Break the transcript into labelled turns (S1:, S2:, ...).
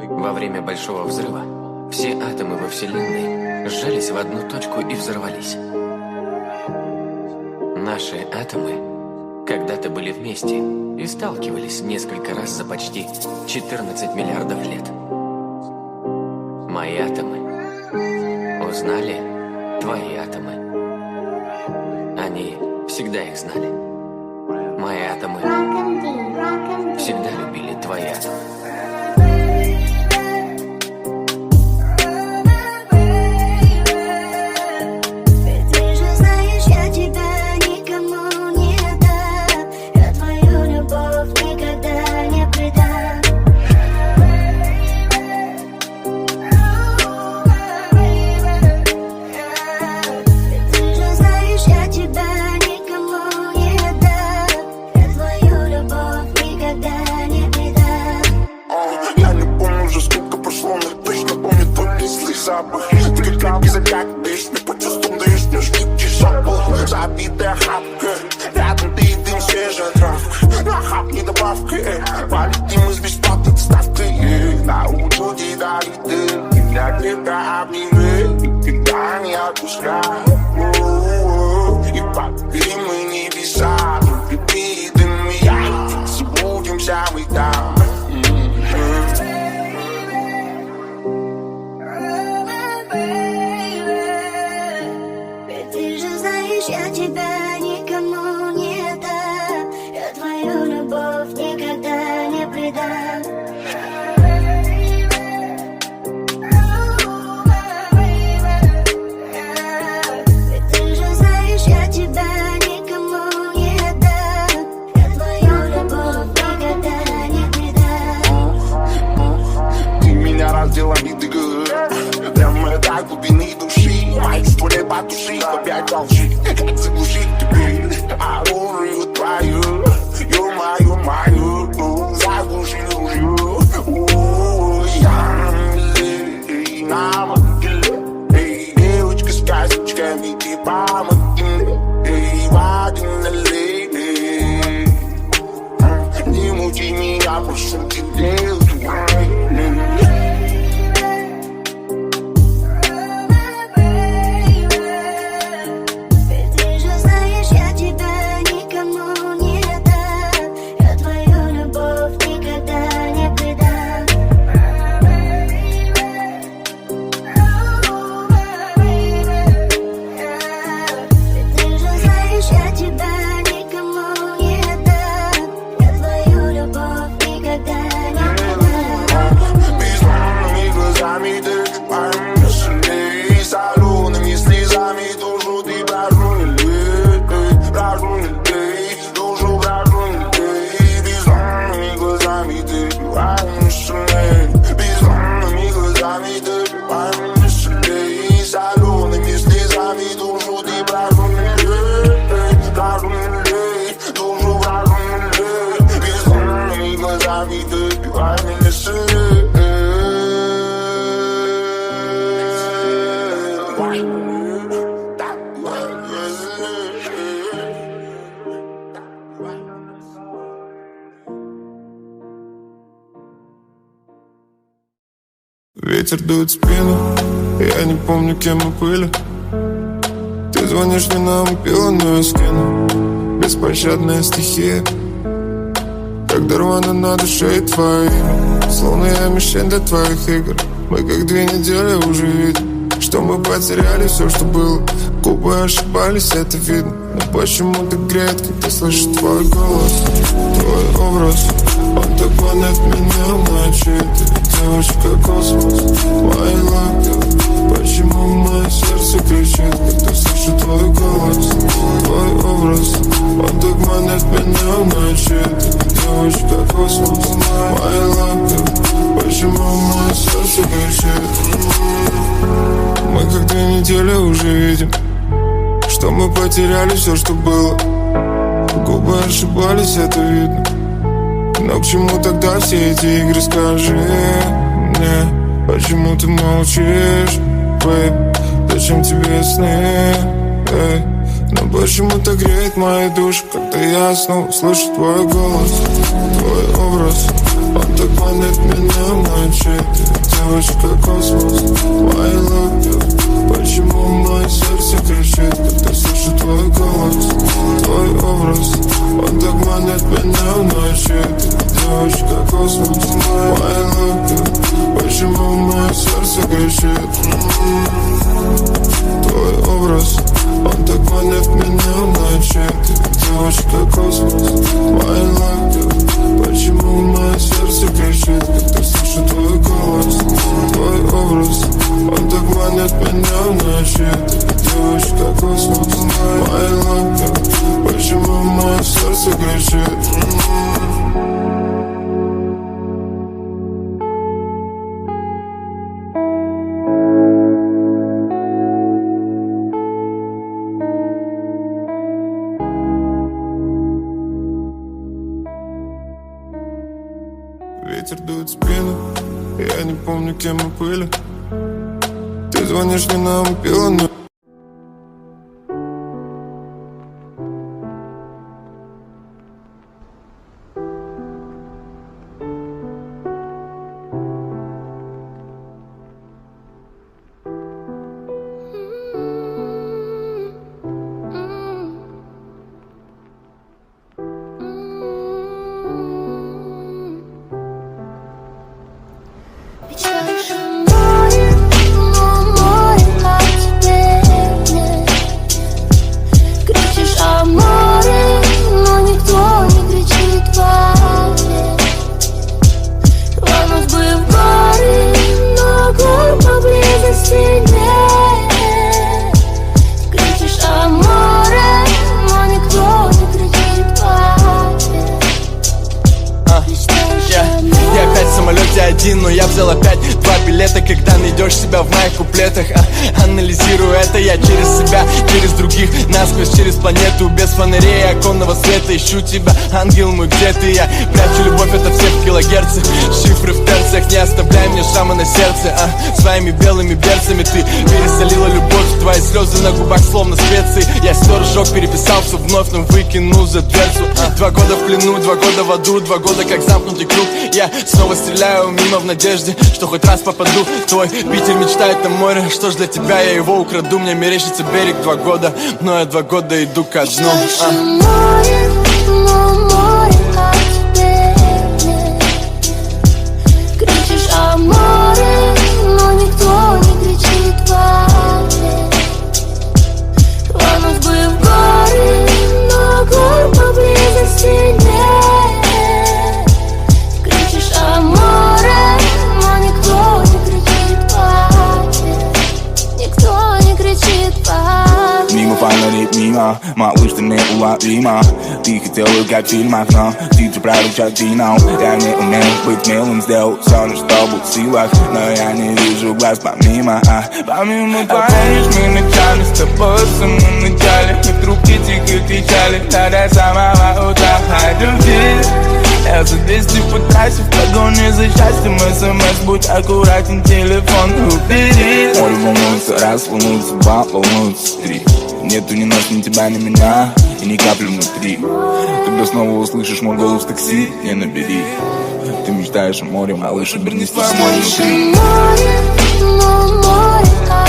S1: Во время Большого взрыва все атомы во Вселенной сжались в одну точку и взорвались. Наши атомы когда-то были вместе и сталкивались несколько раз за почти 14 миллиардов лет. Мои атомы узнали твои атомы. Они всегда их знали. Мои атомы всегда любили твои атомы.
S2: Забитая хапка, рядом ты и дым, свежая травка. На хапни добавка, полетим из бесплатной доставкой. На учете дали дым, меня крепко обнимет, когда не отпускаю. И покрыли мы небеса, передым я, забудемся мы там.
S3: Я тебя никому не дам, я твою любовь никогда не предам. Ведь ты же знаешь, я тебя никому не дам, я твою любовь никогда не предам.
S2: Ты меня раздела битых, прямо до глубины души. Мои истории потуши, опять молчи. Как заглушить теперь оружие твое, ё-моё, заглуши ружье. Ой, на могиле, эй, девочка с косичками, ты помоги мне, эй, воды налей, не мучи меня, прошу тебя.
S4: Ветер дует в спину, я не помню, кем мы были. Ты звонишь мне на мобилу, я скину. Беспощадная стихия, когда рвано на душе и твое имя. Словно я мишень для твоих игр. Мы как 2 недели уже видим, что мы потеряли все, что было. Губы ошибались, это видно. Но почему так греет, когда слышу твой голос, твой образ? Он так манит меня в ночи. Ты девочка космос, мои лапки. Почему мое сердце кричит, когда слышу твой голос, твой образ? Он так манит меня в ночи. Ты девочка космос, мои лапки. Почему мое сердце кричит? Мы как 2 недели уже видим, что мы потеряли все, что было. Губы ошибались, это видно. Но к чему тогда все эти игры, скажи мне? Почему ты молчишь, бэйб? Зачем тебе сны, эй? Но почему-то греет мою душу, когда я снова слышу твой голос, твой образ. Он так манит меня ночи. Ты девочка космос, my love. Почему мое сердце кричит, когда слышу твой голос? Твой образ, он так манит меня в ночи. Ты девочка космос, my love. Почему мое сердце кричит? Твой образ, он так манит меня в ночи. Ты девочка космос, my love. Почему мое сердце кричит, когда слышу твой голос? Твой образ, он так манит меня в ночи. Ты девочка космос, my love. Почему мое сердце кричит? Ветер дует в спину, я не помню, кем мы были. Ты звонишь мне на мобилу,
S3: Мечтаешь о море, но море о тебе нет. Кричишь о море, но никто не кричит в ответ. Рвануть бы в горы, но гор поблизости нет. Кричишь о море, но никто не кричит в ответ. Мечтаешь о море.
S5: Я опять в самолете один, но я взял опять 2 билета. Когда найдешь себя в моих куплетах, анализирую это я через себя, через других, насквозь через планету. Без фонарей оконного света ищу тебя, ангел мой, где ты? Я прячу любовь, это все в килогерцах. Шифры в терциях, не оставляй мне шрама на сердце. Своими белыми берцами ты пересолила любовь. Твои слезы на губах словно специи. Я стер ожог, переписал все вновь, но выкинул за дверцу. 2 года в плену, 2 года в аду, 2 года как замкнутый круг. Я снова стреляю мимо в надежде, что хоть раз попаду. Твой Питер мечтает на море, что ж для тебя я его украду. Мне мерещится берег 2 года, но я 2 года иду ко дну.
S3: Мечтаешь о море, но море о тебе нет. Кричишь о море, но никто не кричит в ответ. Рвануть бы в горы, но гор поблизости нет. Кричишь о море, но никто не кричит в ответ. Никто не кричит в ответ.
S6: Мимо фонарей, мимо, малыш, ты неуловима. Ты хотела, как в фильмах, но титры прорычат финал. Я не умею быть милым, сделал все, на что был в силах. Но я не вижу глаз помимо. Помимо помнишь, мы ночами с тобой в самом начале. Мы трубки тихо кричали, до самого утра. Я за 200 по трассе в погоне за счастьем. СМС, будь аккуратен, телефон убери. Море волнуется, раз волнуется, 2 волнуется, 3. Нету ни нас, ни тебя, ни меня, и ни капли внутри. Когда снова услышишь мой голос в такси, не набери. Ты мечтаешь о море, малыш, обернись, ты с мной внутри.
S3: Море, но море о